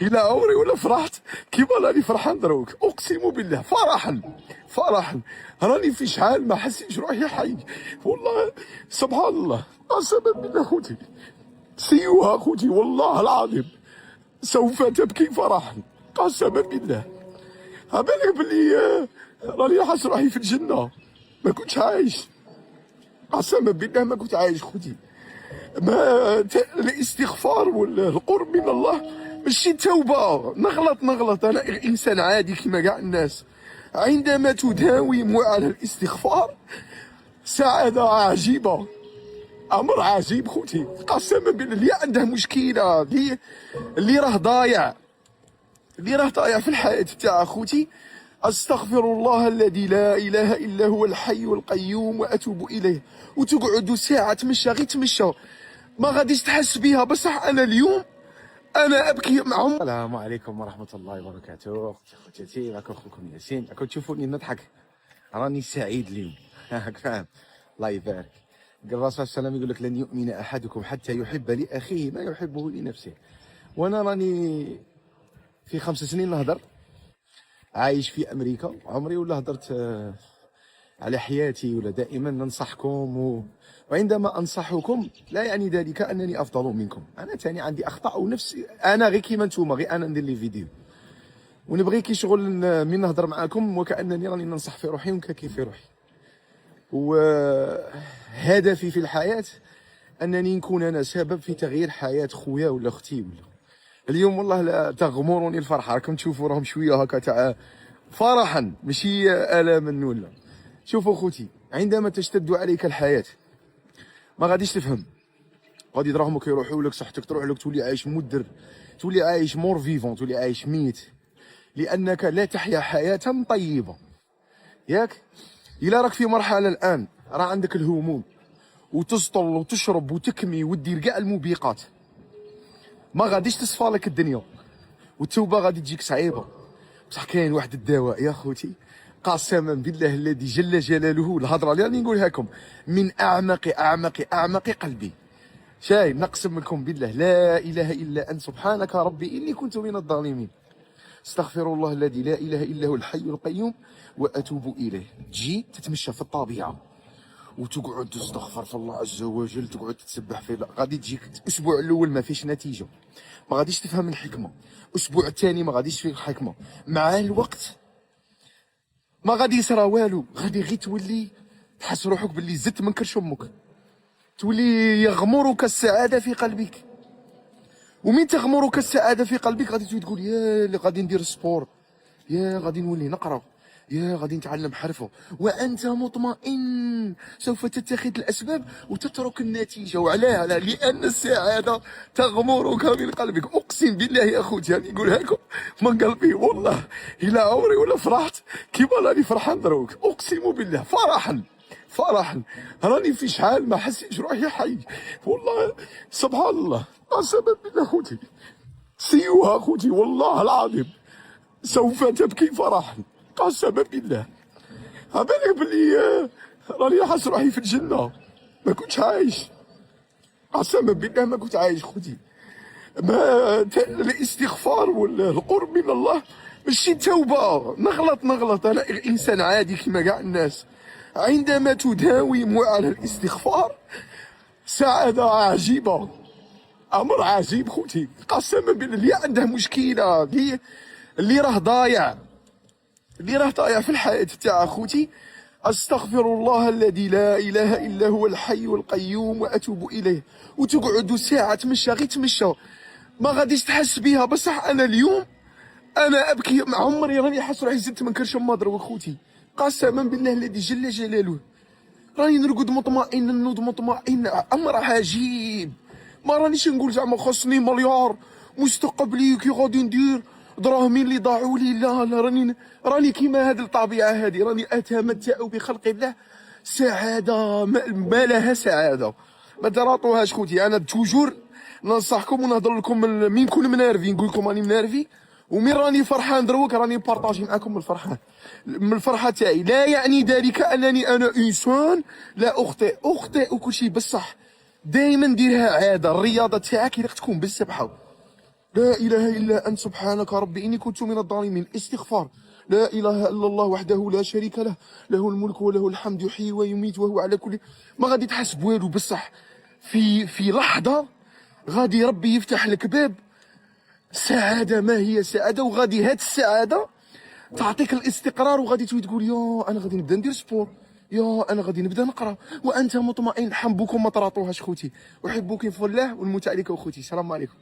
الى عمري ولا فرحت كيما راني فرحان دروك، اقسم بالله فرحا فرحا. راني في شحال ما حسيتش روحي حي والله. سبحان الله، قسما بالله خوتي سيوها خوتي والله العظيم سوف تبكي فرحا، قسما بالله. بالك بلي راني حاس روحي في الجنه، ما كنتش عايش، قسما بالله ما كنت عايش خوتي. ما الاستغفار والقرب من الله ماشي توبه. نغلط انا انسان عادي كما كاع الناس. عندما تداوم على الاستغفار سعاده عجيبه، امر عجيب خوتي، قسما بالله. اللي عنده مشكله، اللي راه ضايع، اللي راه ضايع في الحياه تاعه خوتي، استغفر الله الذي لا اله الا هو الحي القيوم واتوب اليه. وتقعد ساعه تمشى، غير تمشى، ما غاديش تحس بها. بصح انا اليوم انا ابكي معهم. السلام عليكم ورحمه الله وبركاته. اختي خوتاتي، راكم اخوكم ياسين. راكم تشوفوني نضحك، راني سعيد اليوم. راك فاهم؟ الله يبارك. قال الرسول صلى الله عليه وسلم يقول لك لن يؤمن احدكم حتى يحب لاخيه ما يحبه لنفسه. وانا راني في 5 سنين نهضر، عايش في امريكا، عمري ولا هضرت على حياتي، ولا دائما ننصحكم وعندما انصحكم لا يعني ذلك انني افضل منكم. انا ثاني عندي اخطاء ونفس، انا غير كيما نتوما، غير انا ندير لي فيديو ونبغي كي شغل من نهضر معاكم وكانني راني ننصح في روحي ونكاكي في روحي. وهدفي في الحياه انني نكون انا سبب في تغيير حياه خويا ولا اختي. ولا اليوم والله لا تغمرني الفرحه، راكم تشوفوا راهم شويه هكا تاع فرحا ماشي الاما. ولا شوفوا خوتي، عندما تشتد عليك الحياه ما غاديش تفهم، غادي دراهمك كيروحوا لك، صحتك تروح لك، تولي عايش مدر، تولي عايش مور فيفون، تولي عايش ميت، لانك لا تحيا حياه طيبه. ياك الا راك في مرحله الان راه عندك الهموم وتسطل وتشرب وتكمي ودير كاع الموبقات، ما غاديش تصفى لك الدنيا، والتوبه غادي تجيك صعيبه. بصح كاين واحد الدواء يا خوتي، قسما بالله الذي جل جلاله، الهضره اللي راني نقولها لكم من اعمق اعمق اعمق قلبي. شاي نقسم لكم بالله لا اله الا انت سبحانك ربي اني كنت من الظالمين. استغفر الله الذي لا اله الا هو الحي القيوم واتوب اليه. تجي تتمشى في الطبيعه وتقعد تستغفر في الله عز وجل، تقعد تتسبح في الله، غادي تجيك الاسبوع الاول ما فيش نتيجه، ما غاديش تفهم الحكمه، الاسبوع الثاني ما غاديش فيه الحكمه، مع الوقت ما غادي يصرى والو، غادي غير تولي تحس روحك باللي زدت من كرش امك، تولي يغمرك السعاده في قلبك. ومن تغمرك السعاده في قلبك غادي تقول يا اللي غادي ندير السبور، يا غادي نولي نقرا، يا غادي نتعلم حرفه، وانت مطمئن سوف تتخذ الاسباب وتترك النتيجه. وعلاه؟ لان السعاده تغمرك من قلبك. اقسم بالله يا اخوتي راني نقولها لكم من قلبي والله، الى عمري ولا فرحت كيما راني فرحان دروك، اقسم بالله فرحا فرحا. راني في شحال ما حسيتش روحي حي والله. سبحان الله، قسما بالله خوتي سيوها خوتي والله العظيم سوف تبكي فرحا، قسما بالله. بالك بلي راني حاس روحي في الجنه، ما كنتش عايش، قسما بالله ما كنت عايش خوتي. ما الاستغفار والقرب من الله ماشي توبه. نغلط انا انسان عادي كما كاع الناس. عندما تداوم على الاستغفار سعاده عجيبه، امر عجيب خوتي، قسما بالله. اللي عنده مشكله، اللي راه ضايع، اللي راه ضايع في الحياه تاع خوتي، استغفر الله الذي لا اله الا هو الحي القيوم واتوب اليه. وتقعد ساعه تمشى، غير تمشى، ما غاديش تحس بها. بصح انا اليوم انا ابكي مع عمري، راني حاس روحي زدت من كرش ما ضرب خوتي، قسما بالله الذي جل جلاله. راني نرقد مطمئن، نوض مطمئن، امر عجيب. ما رانيش نقول زعما خاصني مليار مستقبلي كي غادي ندير دراهمي اللي ضاعوا لي، لا لا، راني كيما هذه الطبيعه هذه، راني اتمتع بخلق الله سعاده ما لها سعاده. ما تراطوهاش خوتي. انا توجور ننصحكم ونهضر لكم من نكون منارفي نقول لكم راني منارفي، ومن راني فرحان دروك راني بارطاجي معكم من الفرحه تاعي. لا يعني ذلك انني انا انسان لا اخطئ وكل شيء، بصح دائما ديرها عاده. الرياضه تاعك راك تكون بالسبحه، لا اله الا انت سبحانك ربي اني كنت من الظالمين. الاستغفار. لا اله الا الله وحده لا شريك له، له الملك وله الحمد يحيي ويميت وهو على كل. ما غادي تحس بوالو، بصح في لحظه غادي ربي يفتح لك باب سعاده. ما هي سعاده؟ وغادي هاد السعاده تعطيك الاستقرار، وغادي تقول يا انا غادي نبدا ندير سبور، يا انا غادي نبدا نقرا وانت مطمئن. حبكم ما طراطوهاش خوتي، احبك في الله والموت عليك اخوتي. السلام عليكم.